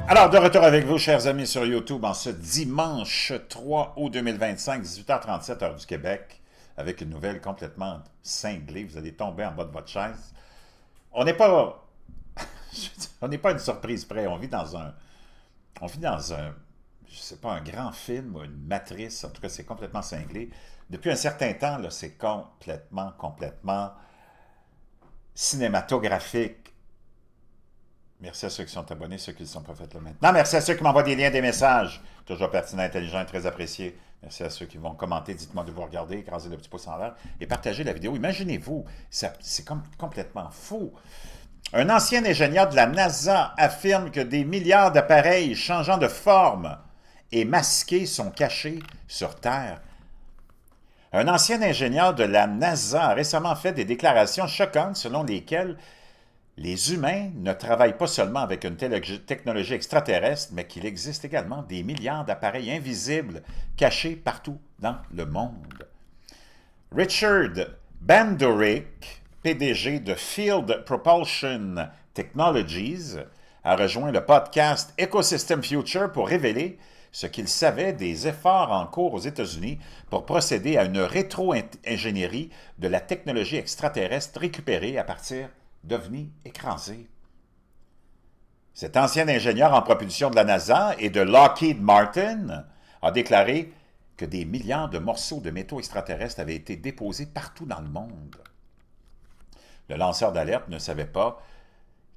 Alors, de retour avec vous, chers amis, sur YouTube, en ce dimanche 3 août 2025, 18h37, heure du Québec, avec une nouvelle complètement cinglée. Vous allez tomber en bas de votre chaise. On n'est pas, on n'est pas une surprise près. On vit dans un, je sais pas, un grand film ou une matrice. En tout cas, c'est complètement cinglé. Depuis un certain temps, là, c'est complètement cinématographique. Merci à ceux qui sont abonnés, ceux qui ne le sont pas fait là maintenant. Merci à ceux qui m'envoient des liens, des messages. Toujours pertinents, intelligents et très appréciés. Merci à ceux qui vont commenter. Dites-moi de vous regarder, écraser le petit pouce en l'air et partager la vidéo. Imaginez-vous, c'est complètement fou. Un ancien ingénieur de la NASA affirme que des milliards d'appareils changeant de forme et masqués sont cachés sur Terre. Un ancien ingénieur de la NASA a récemment fait des déclarations choquantes selon lesquelles les humains ne travaillent pas seulement avec une technologie extraterrestre, mais qu'il existe également des milliards d'appareils invisibles cachés partout dans le monde. Richard Bandorick, PDG de Field Propulsion Technologies, a rejoint le podcast Ecosystem Future pour révéler ce qu'il savait des efforts en cours aux États-Unis pour procéder à une rétro-ingénierie de la technologie extraterrestre récupérée à partir d'ovnis écrasés. Cet ancien ingénieur en propulsion de la NASA et de Lockheed Martin a déclaré que des milliards de morceaux de métaux extraterrestres avaient été déposés partout dans le monde. Le lanceur d'alerte ne savait pas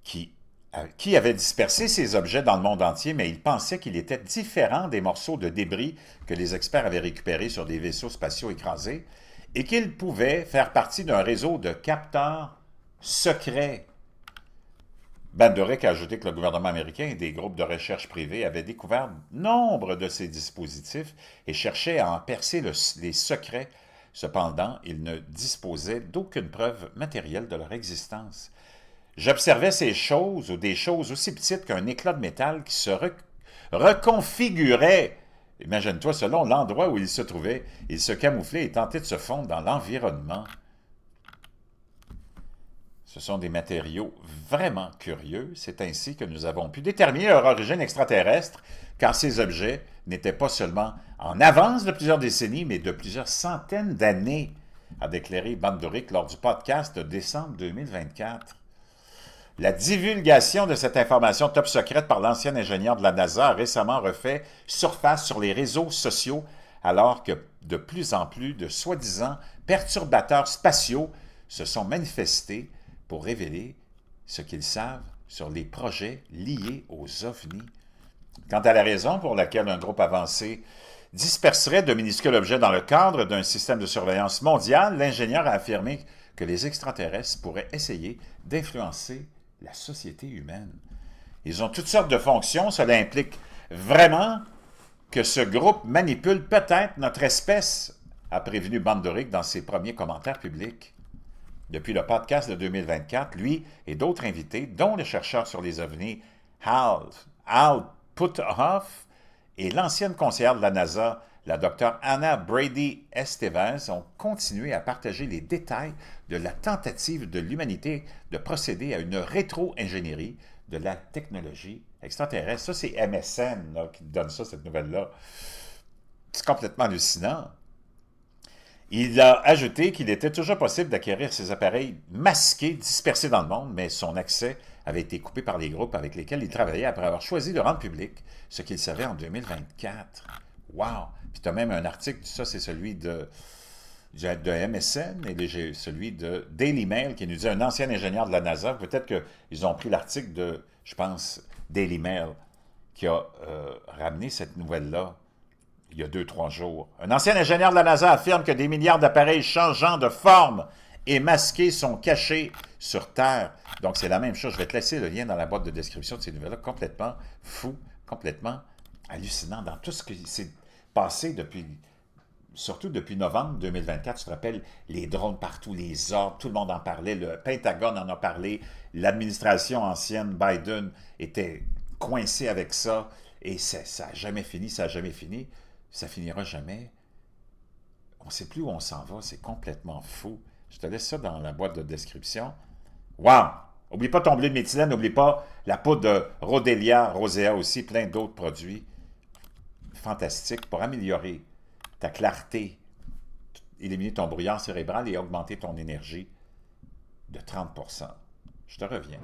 qui avait dispersé ces objets dans le monde entier, mais il pensait qu'il était différent des morceaux de débris que les experts avaient récupérés sur des vaisseaux spatiaux écrasés et qu'il pouvait faire partie d'un réseau de capteurs secrets. Bandorick a ajouté que le gouvernement américain et des groupes de recherche privés avaient découvert nombre de ces dispositifs et cherchaient à en percer les secrets. Cependant, ils ne disposaient d'aucune preuve matérielle de leur existence. J'observais ces choses, ou des choses aussi petites qu'un éclat de métal qui se reconfigurait. Imagine-toi, selon l'endroit où il se trouvait, il se camouflait et tentait de se fondre dans l'environnement. Ce sont des matériaux vraiment curieux. C'est ainsi que nous avons pu déterminer leur origine extraterrestre, car ces objets n'étaient pas seulement en avance de plusieurs décennies, mais de plusieurs centaines d'années, a déclaré Bandorick lors du podcast de décembre 2024. La divulgation de cette information top secrète par l'ancien ingénieur de la NASA a récemment refait surface sur les réseaux sociaux, alors que de plus en plus de soi-disant perturbateurs spatiaux se sont manifestés pour révéler ce qu'ils savent sur les projets liés aux ovnis. Quant à la raison pour laquelle un groupe avancé disperserait de minuscules objets dans le cadre d'un système de surveillance mondial, l'ingénieur a affirmé que les extraterrestres pourraient essayer d'influencer la société humaine. Ils ont toutes sortes de fonctions. Cela implique vraiment que ce groupe manipule peut-être notre espèce, a prévenu Bandorick dans ses premiers commentaires publics. Depuis le podcast de 2024, lui et d'autres invités, dont le chercheur sur les ovnis Hal Puthoff et l'ancienne conseillère de la NASA, la Dr. Anna Brady Estevez, ont continué à partager les détails de la tentative de l'humanité de procéder à une rétro-ingénierie de la technologie extraterrestre. Ça, c'est MSN là, qui donne ça, cette nouvelle-là. C'est complètement hallucinant. Il a ajouté qu'il était toujours possible d'acquérir ces appareils masqués, dispersés dans le monde, mais son accès avait été coupé par les groupes avec lesquels il travaillait après avoir choisi de rendre public ce qu'il savait en 2024. Wow! Puis tu as même un article, ça c'est celui de MSN et celui de Daily Mail qui nous dit un ancien ingénieur de la NASA. Peut-être qu'ils ont pris l'article de, je pense, Daily Mail qui a ramené cette nouvelle-là il y a 2-3 jours. Un ancien ingénieur de la NASA affirme que des milliards d'appareils changeant de forme et masqués sont cachés sur Terre. Donc, c'est la même chose. Je vais te laisser le lien dans la boîte de description de ces nouvelles-là. Complètement fou, complètement hallucinant dans tout ce qui s'est passé surtout depuis novembre 2024. Tu te rappelles, les drones partout, les ordres, tout le monde en parlait. Le Pentagone en a parlé. L'administration ancienne, Biden, était coincée avec ça. Et ça n'a jamais fini, ça n'a jamais fini. Ça finira jamais. On ne sait plus où on s'en va. C'est complètement fou. Je te laisse ça dans la boîte de description. Wow! N'oublie pas ton bleu de méthylène, n'oublie pas la poudre de Rhodélia rosea aussi, plein d'autres produits fantastiques pour améliorer ta clarté, éliminer ton brouillard cérébral et augmenter ton énergie de 30%. Je te reviens.